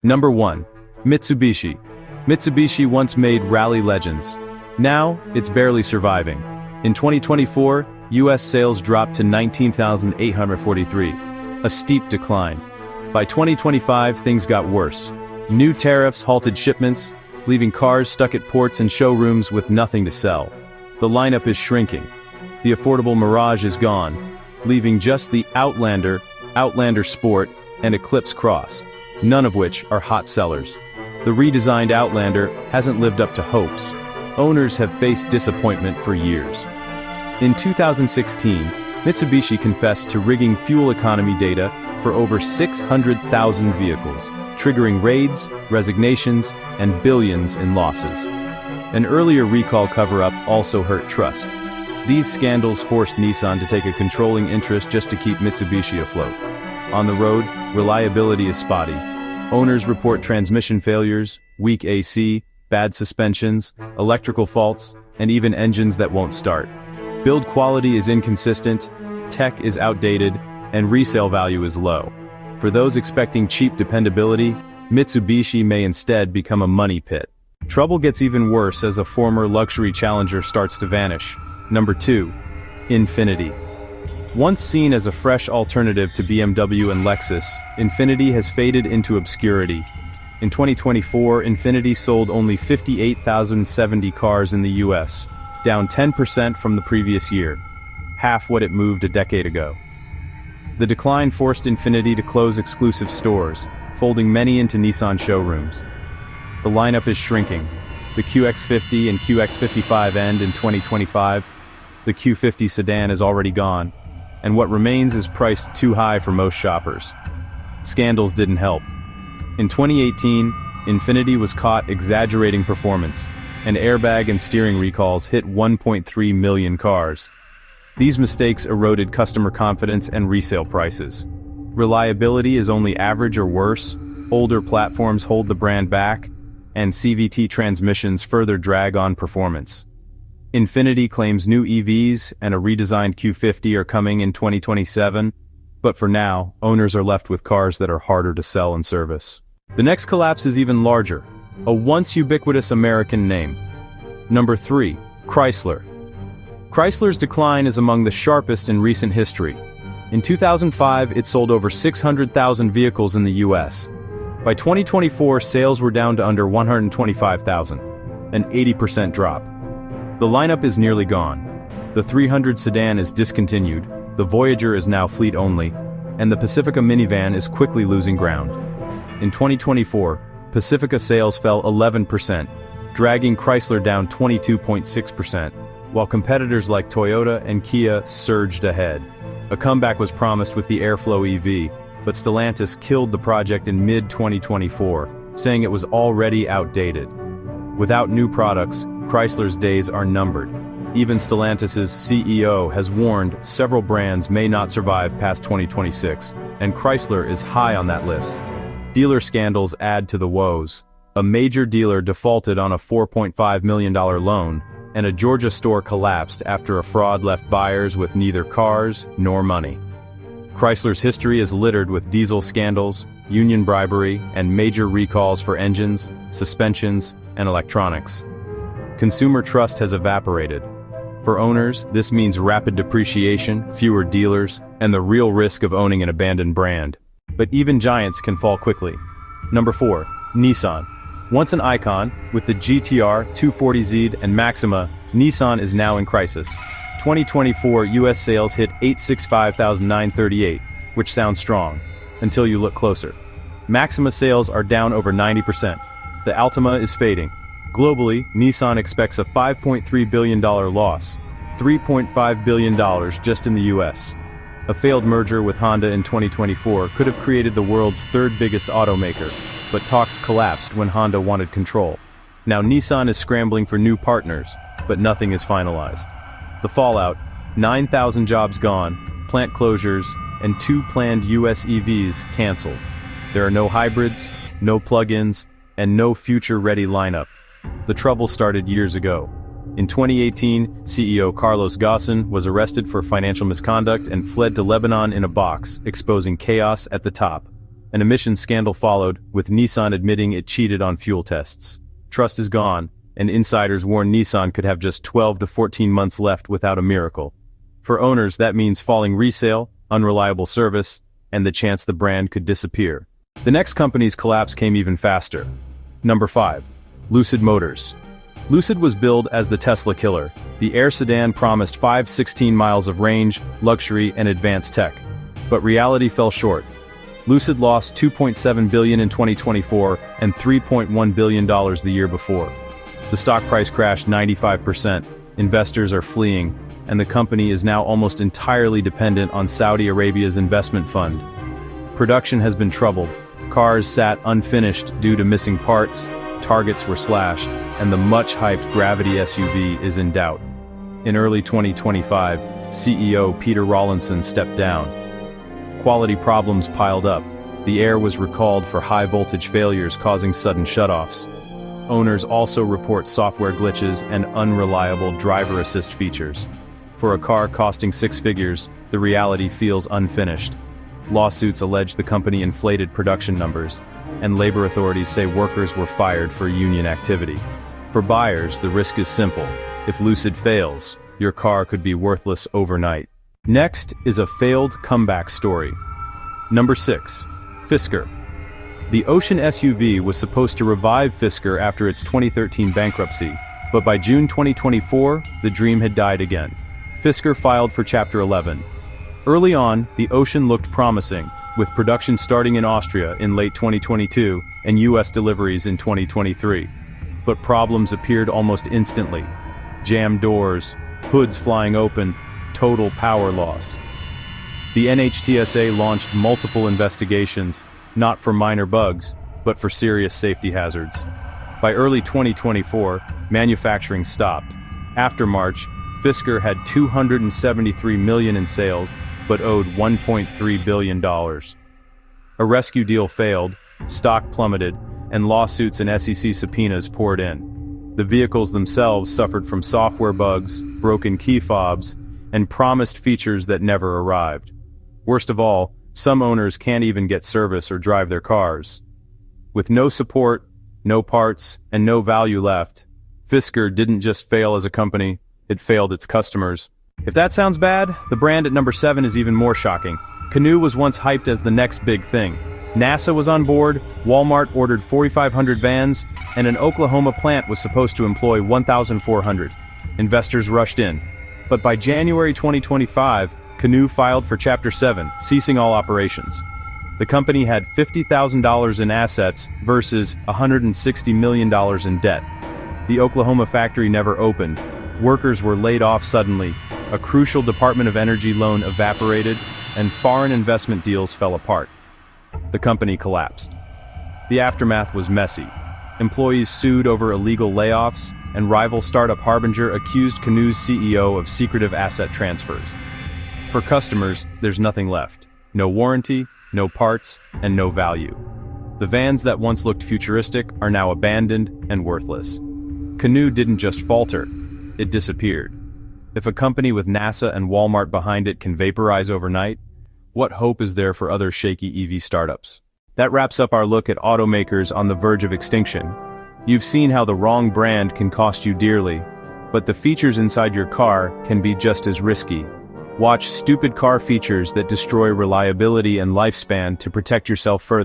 Number 1. Mitsubishi. Mitsubishi once made rally legends. Now, it's barely surviving. In 2024, US sales dropped to 19,843, a steep decline. By 2025, things got worse. New tariffs halted shipments, leaving cars stuck at ports and showrooms with nothing to sell. The lineup is shrinking. The affordable Mirage is gone, leaving just the Outlander, Outlander Sport, and Eclipse Cross, none of which are hot sellers. The redesigned Outlander hasn't lived up to hopes. Owners have faced disappointment for years. In 2016, Mitsubishi confessed to rigging fuel economy data for over 600,000 vehicles, triggering raids, resignations, and billions in losses. An earlier recall cover-up also hurt trust. These scandals forced Nissan to take a controlling interest just to keep Mitsubishi afloat. On the road, reliability is spotty. Owners report transmission failures, weak AC, bad suspensions, electrical faults, and even engines that won't start. Build quality is inconsistent, tech is outdated, and resale value is low. For those expecting cheap dependability, Mitsubishi may instead become a money pit. Trouble gets even worse as a former luxury challenger starts to vanish. Number 2. Infiniti. Once seen as a fresh alternative to BMW and Lexus, Infiniti has faded into obscurity. In 2024, Infiniti sold only 58,070 cars in the US, down 10% from the previous year, half what it moved a decade ago. The decline forced Infiniti to close exclusive stores, folding many into Nissan showrooms. The lineup is shrinking. The QX50 and QX55 end in 2025. The Q50 sedan is already gone, and what remains is priced too high for most shoppers. Scandals didn't help. In 2018, Infiniti was caught exaggerating performance, and airbag and steering recalls hit 1.3 million cars. These mistakes eroded customer confidence and resale prices. Reliability is only average or worse, older platforms hold the brand back, and CVT transmissions further drag on performance. Infiniti claims new EVs and a redesigned Q50 are coming in 2027, but for now, owners are left with cars that are harder to sell and service. The next collapse is even larger, a once ubiquitous American name. Number 3. Chrysler. Chrysler's decline is among the sharpest in recent history. In 2005, it sold over 600,000 vehicles in the US. By 2024, sales were down to under 125,000, an 80% drop. The lineup is nearly gone. The 300 sedan is discontinued, the Voyager is now fleet-only, and the Pacifica minivan is quickly losing ground. In 2024, Pacifica sales fell 11%, dragging Chrysler down 22.6%, while competitors like Toyota and Kia surged ahead. A comeback was promised with the Airflow EV, but Stellantis killed the project in mid-2024, saying it was already outdated. Without new products, Chrysler's days are numbered. Even Stellantis' CEO has warned several brands may not survive past 2026, and Chrysler is high on that list. Dealer scandals add to the woes. A major dealer defaulted on a $4.5 million loan, and a Georgia store collapsed after a fraud left buyers with neither cars nor money. Chrysler's history is littered with diesel scandals, union bribery, and major recalls for engines, suspensions, and electronics. Consumer trust has evaporated. For owners, this means rapid depreciation, fewer dealers, and the real risk of owning an abandoned brand. But even giants can fall quickly. Number 4. Nissan. Once an icon, with the GTR, 240Z, and Maxima, Nissan is now in crisis. 2024 US sales hit 865,938, which sounds strong, until you look closer. Maxima sales are down over 90%. The Altima is fading. Globally, Nissan expects a $5.3 billion loss, $3.5 billion just in the US. A failed merger with Honda in 2024 could have created the world's third biggest automaker, but talks collapsed when Honda wanted control. Now Nissan is scrambling for new partners, but nothing is finalized. The fallout: 9,000 jobs gone, plant closures, and 2 planned US EVs canceled. There are no hybrids, no plug-ins, and no future-ready lineup. The trouble started years ago. In 2018, CEO Carlos Ghosn was arrested for financial misconduct and fled to Lebanon in a box, exposing chaos at the top. An emissions scandal followed, with Nissan admitting it cheated on fuel tests. Trust is gone, and insiders warn Nissan could have just 12 to 14 months left without a miracle. For owners, that means falling resale, unreliable service, and the chance the brand could disappear. The next company's collapse came even faster. Number 5. Lucid Motors. Lucid was billed as the Tesla killer. The Air sedan promised 516 miles of range, luxury, and advanced tech. But reality fell short. Lucid lost $2.7 billion in 2024 and $3.1 billion the year before. The stock price crashed 95%, investors are fleeing, and the company is now almost entirely dependent on Saudi Arabia's investment fund. Production has been troubled. Cars sat unfinished due to missing parts, targets were slashed, and the much-hyped Gravity SUV is in doubt. In early 2025, CEO Peter Rawlinson stepped down. Quality problems piled up. The Air was recalled for high-voltage failures causing sudden shutoffs. Owners also report software glitches and unreliable driver assist features. For a car costing six figures, the reality feels unfinished. Lawsuits allege the company inflated production numbers, and labor authorities say workers were fired for union activity. For buyers, the risk is simple. If Lucid fails, your car could be worthless overnight. Next is a failed comeback story. Number 6. Fisker. The Ocean SUV was supposed to revive Fisker after its 2013 bankruptcy, but by June 2024, the dream had died again. Fisker filed for Chapter 11. Early on, the Ocean looked promising, with production starting in Austria in late 2022 and US deliveries in 2023. But problems appeared almost instantly. Jammed doors, hoods flying open, total power loss. The NHTSA launched multiple investigations, not for minor bugs, but for serious safety hazards. By early 2024, manufacturing stopped. After March, Fisker had $273 million in sales, but owed $1.3 billion. A rescue deal failed, stock plummeted, and lawsuits and SEC subpoenas poured in. The vehicles themselves suffered from software bugs, broken key fobs, and promised features that never arrived. Worst of all, some owners can't even get service or drive their cars. With no support, no parts, and no value left, Fisker didn't just fail as a company, it failed its customers. If that sounds bad, the brand at number 7 is even more shocking. Canoo was once hyped as the next big thing. NASA was on board, Walmart ordered 4,500 vans, and an Oklahoma plant was supposed to employ 1,400. Investors rushed in. But by January 2025, Canoo filed for Chapter 7, ceasing all operations. The company had $50,000 in assets versus $160 million in debt. The Oklahoma factory never opened. Workers were laid off suddenly, a crucial Department of Energy loan evaporated, and foreign investment deals fell apart. The company collapsed. The aftermath was messy. Employees sued over illegal layoffs, and rival startup Harbinger accused Canoo's CEO of secretive asset transfers. For customers, there's nothing left. No warranty, no parts, and no value. The vans that once looked futuristic are now abandoned and worthless. Canoo didn't just falter, it disappeared. If a company with NASA and Walmart behind it can vaporize overnight, what hope is there for other shaky EV startups? That wraps up our look at automakers on the verge of extinction. You've seen how the wrong brand can cost you dearly, but the features inside your car can be just as risky. Watch stupid car features that destroy reliability and lifespan to protect yourself further.